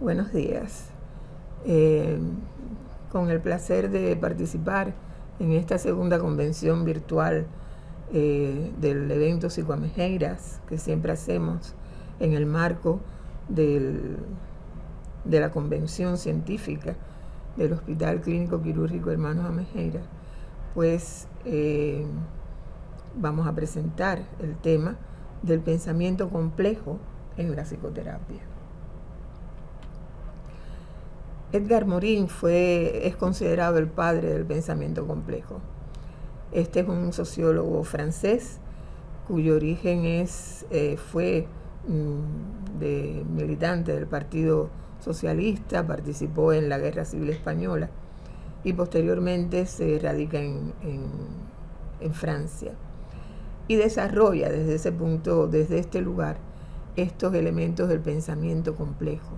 Buenos días. Con el placer de participar en esta segunda convención virtual del evento Psicoamejeiras, que siempre hacemos en el marco de la convención científica del Hospital Clínico Quirúrgico Hermanos Amejeiras, pues vamos a presentar el tema del pensamiento complejo en la psicoterapia. Edgar Morin es considerado el padre del pensamiento complejo. Este es un sociólogo francés cuyo origen fue militante del Partido Socialista, participó en la Guerra Civil Española y posteriormente se radica en Francia y desarrolla desde este lugar, estos elementos del pensamiento complejo,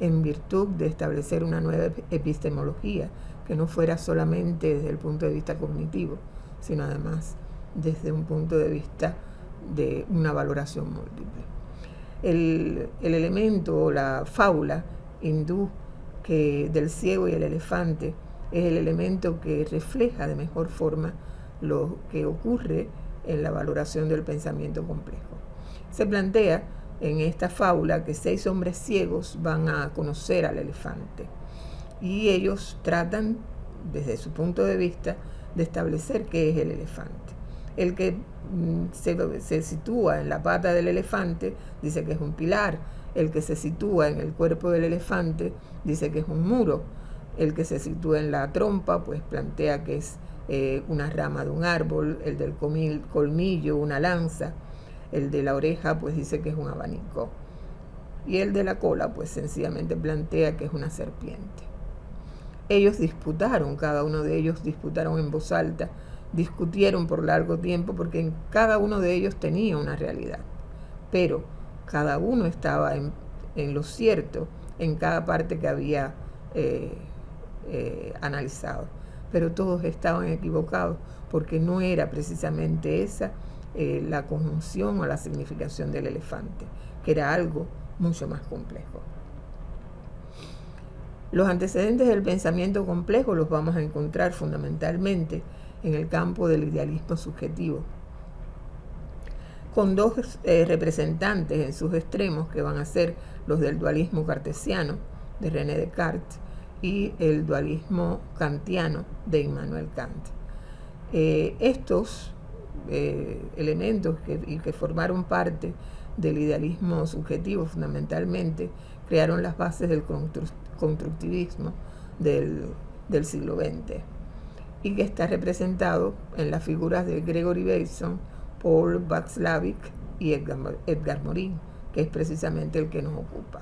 en virtud de establecer una nueva epistemología que no fuera solamente desde el punto de vista cognitivo, sino además desde un punto de vista de una valoración múltiple. El elemento o la fábula hindú del ciego y el elefante es el elemento que refleja de mejor forma lo que ocurre en la valoración del pensamiento complejo. Se plantea en esta fábula que 6 hombres ciegos van a conocer al elefante y ellos tratan, desde su punto de vista, de establecer qué es el elefante. El que se sitúa en la pata del elefante dice que es un pilar, el que se sitúa en el cuerpo del elefante dice que es un muro, el que se sitúa en la trompa pues plantea que es una rama de un árbol, el del colmillo una lanza, el de la oreja pues dice que es un abanico y el de la cola pues sencillamente plantea que es una serpiente. Ellos disputaron, cada uno de ellos disputaron en voz alta, discutieron por largo tiempo porque cada uno de ellos tenía una realidad, pero cada uno estaba en lo cierto en cada parte que había analizado, pero todos estaban equivocados porque no era precisamente esa la conjunción o la significación del elefante, que era algo mucho más complejo. Los antecedentes del pensamiento complejo los vamos a encontrar fundamentalmente en el campo del idealismo subjetivo, con 2 representantes en sus extremos que van a ser los del dualismo cartesiano de René Descartes y el dualismo kantiano de Immanuel Kant. Estos elementos que formaron parte del idealismo subjetivo fundamentalmente crearon las bases del constructivismo del siglo XX y que está representado en las figuras de Gregory Bateson, Paul Václavic y Edgar Morin, que es precisamente el que nos ocupa.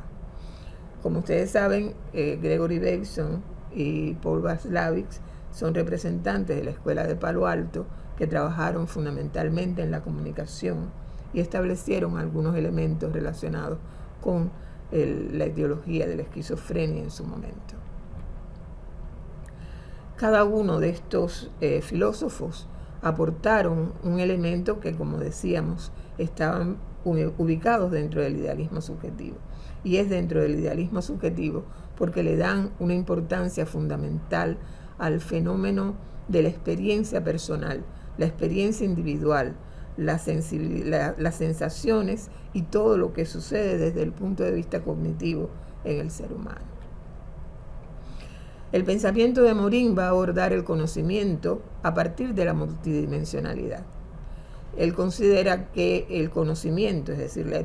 Como ustedes saben, Gregory Bateson y Paul Václavic son representantes de la Escuela de Palo Alto que trabajaron fundamentalmente en la comunicación y establecieron algunos elementos relacionados con la etiología de la esquizofrenia en su momento. Cada uno de estos filósofos aportaron un elemento que, como decíamos, estaban ubicados dentro del idealismo subjetivo. Y es dentro del idealismo subjetivo porque le dan una importancia fundamental al fenómeno de la experiencia personal, la experiencia individual, las sensaciones y todo lo que sucede desde el punto de vista cognitivo en el ser humano. El pensamiento de Morin va a abordar el conocimiento a partir de la multidimensionalidad. Él considera que el conocimiento, es decir, la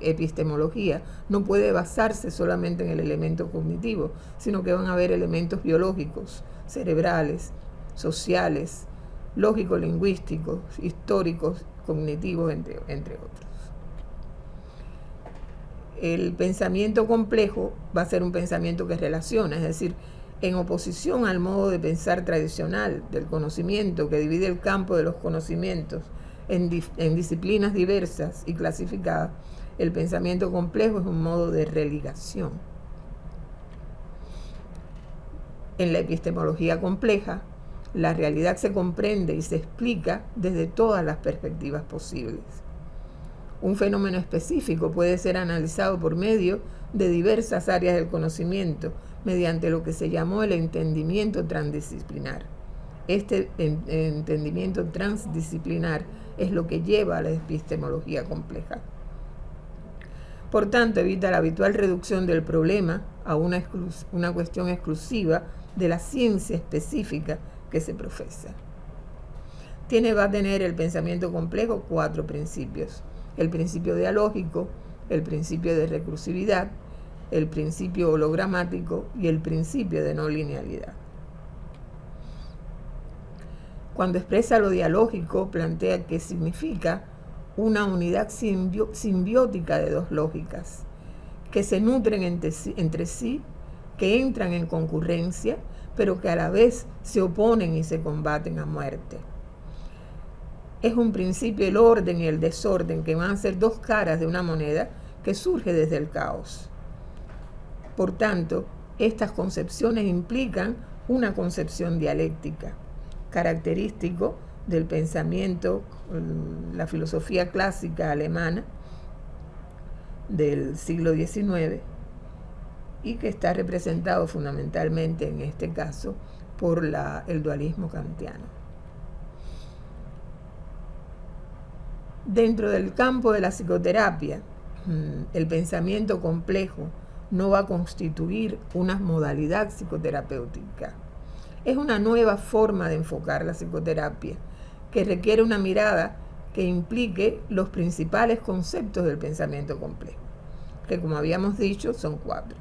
epistemología, no puede basarse solamente en el elemento cognitivo, sino que van a haber elementos biológicos, cerebrales, sociales, lógico-lingüísticos, históricos, cognitivos, entre otros. El pensamiento complejo va a ser un pensamiento que relaciona, es decir, en oposición al modo de pensar tradicional del conocimiento que divide el campo de los conocimientos en disciplinas diversas y clasificadas, el pensamiento complejo es un modo de religación. En la epistemología compleja, la realidad se comprende y se explica desde todas las perspectivas posibles. Un fenómeno específico puede ser analizado por medio de diversas áreas del conocimiento, mediante lo que se llamó el entendimiento transdisciplinar. Este entendimiento transdisciplinar es lo que lleva a la epistemología compleja. Por tanto, evita la habitual reducción del problema a una cuestión exclusiva de la ciencia específica que se profesa. Va a tener el pensamiento complejo 4 principios: el principio dialógico, el principio de recursividad, el principio hologramático y el principio de no linealidad. Cuando expresa lo dialógico, plantea que significa una unidad simbiótica de dos lógicas que se nutren entre sí, que entran en concurrencia, pero que a la vez se oponen y se combaten a muerte. Es un principio el orden y el desorden, que van a ser dos caras de una moneda que surge desde el caos. Por tanto, estas concepciones implican una concepción dialéctica, característico del pensamiento, la filosofía clásica alemana del siglo XIX, y que está representado fundamentalmente en este caso por el dualismo kantiano. Dentro del campo de la psicoterapia, el pensamiento complejo no va a constituir una modalidad psicoterapéutica. Es una nueva forma de enfocar la psicoterapia que requiere una mirada que implique los principales conceptos del pensamiento complejo, que, como habíamos dicho, son 4: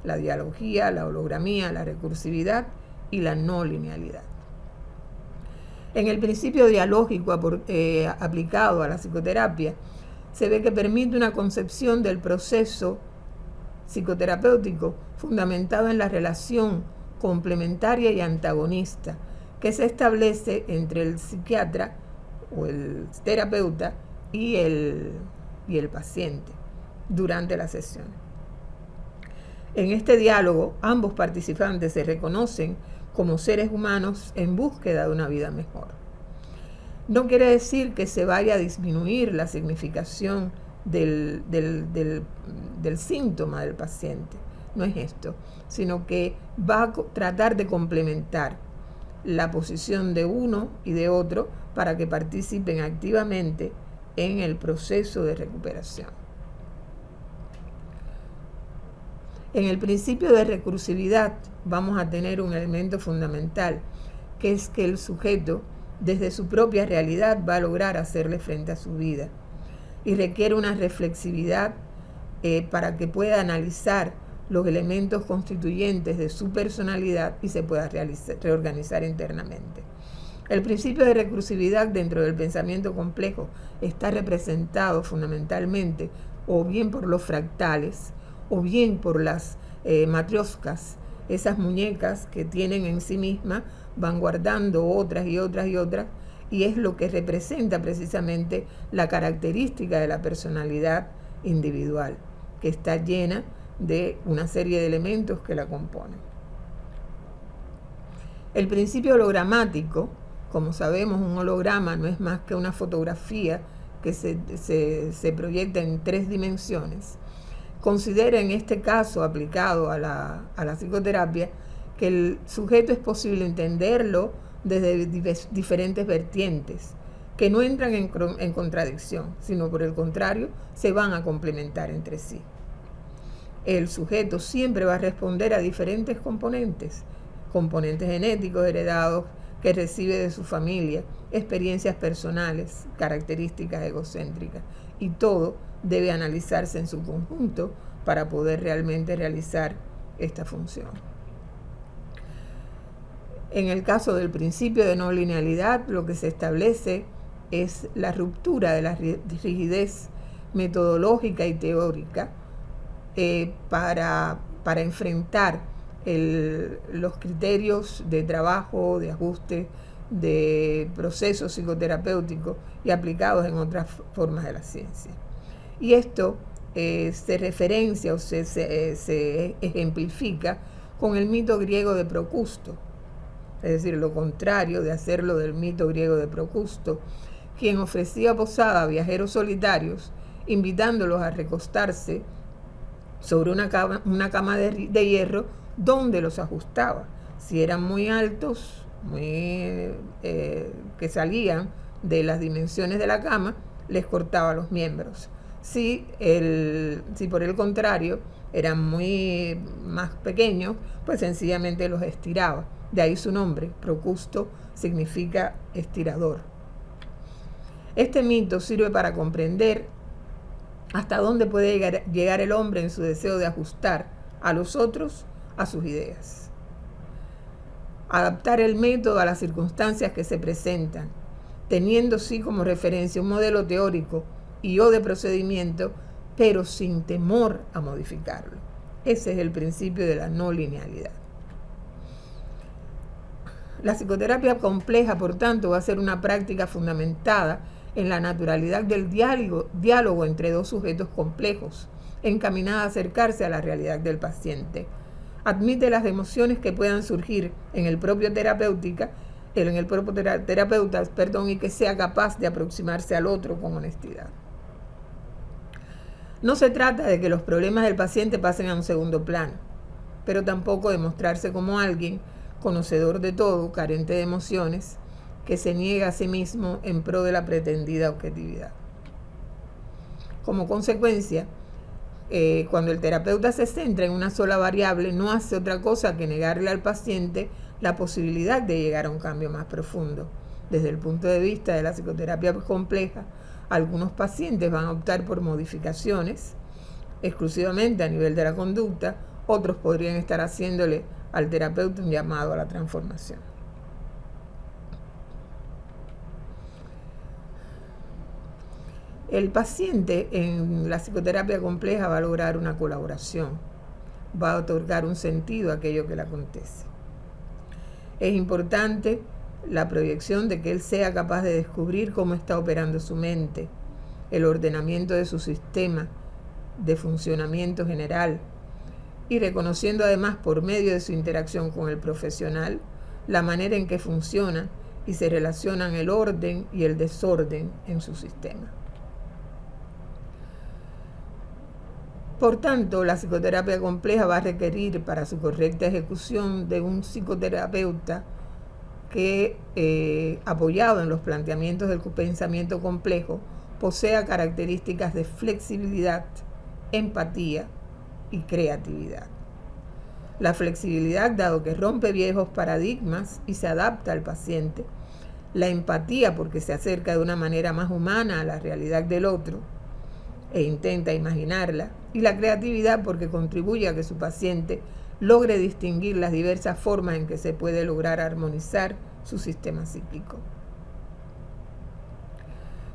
la dialogía, la hologramía, la recursividad y la no linealidad. En el principio dialógico aplicado a la psicoterapia, se ve que permite una concepción del proceso psicoterapéutico fundamentado en la relación complementaria y antagonista que se establece entre el psiquiatra o el terapeuta y el paciente durante la sesión. En este diálogo, ambos participantes se reconocen como seres humanos en búsqueda de una vida mejor. No quiere decir que se vaya a disminuir la significación del síntoma del paciente, no es esto, sino que va a tratar de complementar la posición de uno y de otro para que participen activamente en el proceso de recuperación. En el principio de recursividad vamos a tener un elemento fundamental, que es que el sujeto, desde su propia realidad, va a lograr hacerle frente a su vida y requiere una reflexividad para que pueda analizar los elementos constituyentes de su personalidad y se pueda reorganizar internamente. El principio de recursividad dentro del pensamiento complejo está representado fundamentalmente o bien por los fractales o bien por las matrioscas, esas muñecas que tienen en sí mismas, van guardando otras y otras y otras, y es lo que representa precisamente la característica de la personalidad individual, que está llena de una serie de elementos que la componen. El principio hologramático, como sabemos, un holograma no es más que una fotografía que se proyecta en 3 dimensiones. Considera en este caso aplicado a la psicoterapia que el sujeto es posible entenderlo desde diferentes vertientes, que no entran en contradicción, sino por el contrario, se van a complementar entre sí. El sujeto siempre va a responder a diferentes componentes genéticos heredados que recibe de su familia, experiencias personales, características egocéntricas, y todo debe analizarse en su conjunto para poder realmente realizar esta función. En el caso del principio de no linealidad, lo que se establece es la ruptura de la rigidez metodológica y teórica para enfrentar los criterios de trabajo, de ajuste, de procesos psicoterapéuticos y aplicados en otras formas de la ciencia. Y esto se referencia o se ejemplifica con el mito griego de Procusto, es decir, lo contrario de hacerlo del mito griego de Procusto, quien ofrecía posada a viajeros solitarios invitándolos a recostarse sobre una cama de hierro donde los ajustaba. Si eran muy altos, que salían de las dimensiones de la cama, les cortaba los miembros. Si por el contrario eran muy más pequeños, pues sencillamente los estiraba. De ahí su nombre, Procusto, significa estirador. Este mito sirve para comprender hasta dónde puede llegar el hombre en su deseo de ajustar a los otros a sus ideas. Adaptar el método a las circunstancias que se presentan, teniendo sí como referencia un modelo teórico y o de procedimiento, pero sin temor a modificarlo. Ese es el principio de la no linealidad. La psicoterapia compleja, por tanto, va a ser una práctica fundamentada en la naturalidad del diálogo entre dos sujetos complejos, encaminada a acercarse a la realidad del paciente. Admite las emociones que puedan surgir en el propio terapeuta, y que sea capaz de aproximarse al otro con honestidad. No se trata de que los problemas del paciente pasen a un segundo plano, pero tampoco de mostrarse como alguien conocedor de todo, carente de emociones, que se niega a sí mismo en pro de la pretendida objetividad. Como consecuencia, cuando el terapeuta se centra en una sola variable, no hace otra cosa que negarle al paciente la posibilidad de llegar a un cambio más profundo. Desde el punto de vista de la psicoterapia compleja, algunos pacientes van a optar por modificaciones exclusivamente a nivel de la conducta, otros podrían estar haciéndole al terapeuta un llamado a la transformación. El paciente en la psicoterapia compleja va a lograr una colaboración, va a otorgar un sentido a aquello que le acontece. Es importante la proyección de que él sea capaz de descubrir cómo está operando su mente, el ordenamiento de su sistema de funcionamiento general, y reconociendo además por medio de su interacción con el profesional la manera en que funciona y se relacionan el orden y el desorden en su sistema. Por tanto, la psicoterapia compleja va a requerir para su correcta ejecución de un psicoterapeuta que, apoyado en los planteamientos del pensamiento complejo, posea características de flexibilidad, empatía y creatividad. La flexibilidad, dado que rompe viejos paradigmas y se adapta al paciente. La empatía, porque se acerca de una manera más humana a la realidad del otro e intenta imaginarla. Y la creatividad, porque contribuye a que su paciente logre distinguir las diversas formas en que se puede lograr armonizar su sistema psíquico.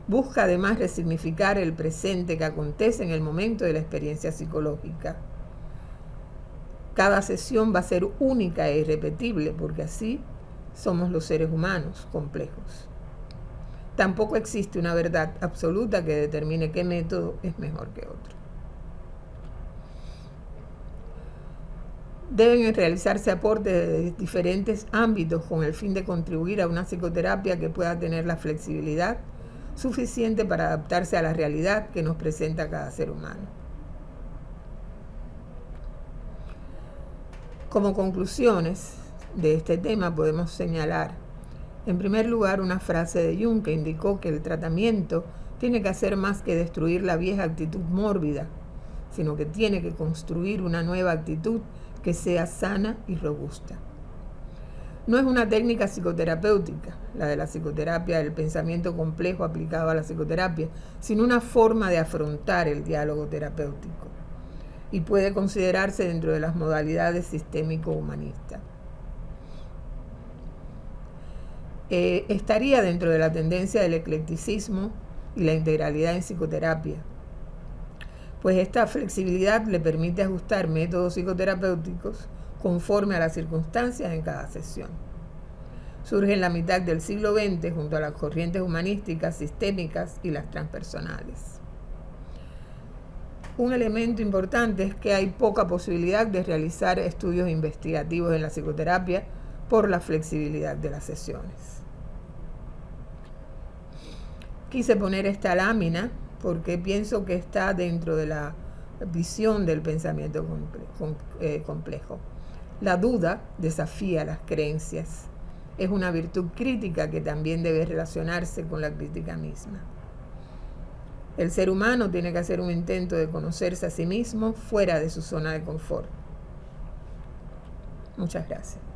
Busca además resignificar el presente que acontece en el momento de la experiencia psicológica. Cada sesión va a ser única e irrepetible, porque así somos los seres humanos complejos. Tampoco existe una verdad absoluta que determine qué método es mejor que otro. Deben realizarse aportes de diferentes ámbitos con el fin de contribuir a una psicoterapia que pueda tener la flexibilidad suficiente para adaptarse a la realidad que nos presenta cada ser humano. Como conclusiones de este tema podemos señalar, en primer lugar, una frase de Jung que indicó que el tratamiento tiene que hacer más que destruir la vieja actitud mórbida, sino que tiene que construir una nueva actitud que sea sana y robusta. No es una técnica psicoterapéutica, la de la psicoterapia del pensamiento complejo aplicado a la psicoterapia, sino una forma de afrontar el diálogo terapéutico, y puede considerarse dentro de las modalidades sistémico-humanistas. Estaría dentro de la tendencia del eclecticismo y la integralidad en psicoterapia, pues esta flexibilidad le permite ajustar métodos psicoterapéuticos conforme a las circunstancias en cada sesión. Surge en la mitad del siglo XX junto a las corrientes humanísticas, sistémicas y las transpersonales. Un elemento importante es que hay poca posibilidad de realizar estudios investigativos en la psicoterapia por la flexibilidad de las sesiones. Quise poner esta lámina porque pienso que está dentro de la visión del pensamiento complejo. La duda desafía las creencias. Es una virtud crítica que también debe relacionarse con la crítica misma. El ser humano tiene que hacer un intento de conocerse a sí mismo fuera de su zona de confort. Muchas gracias.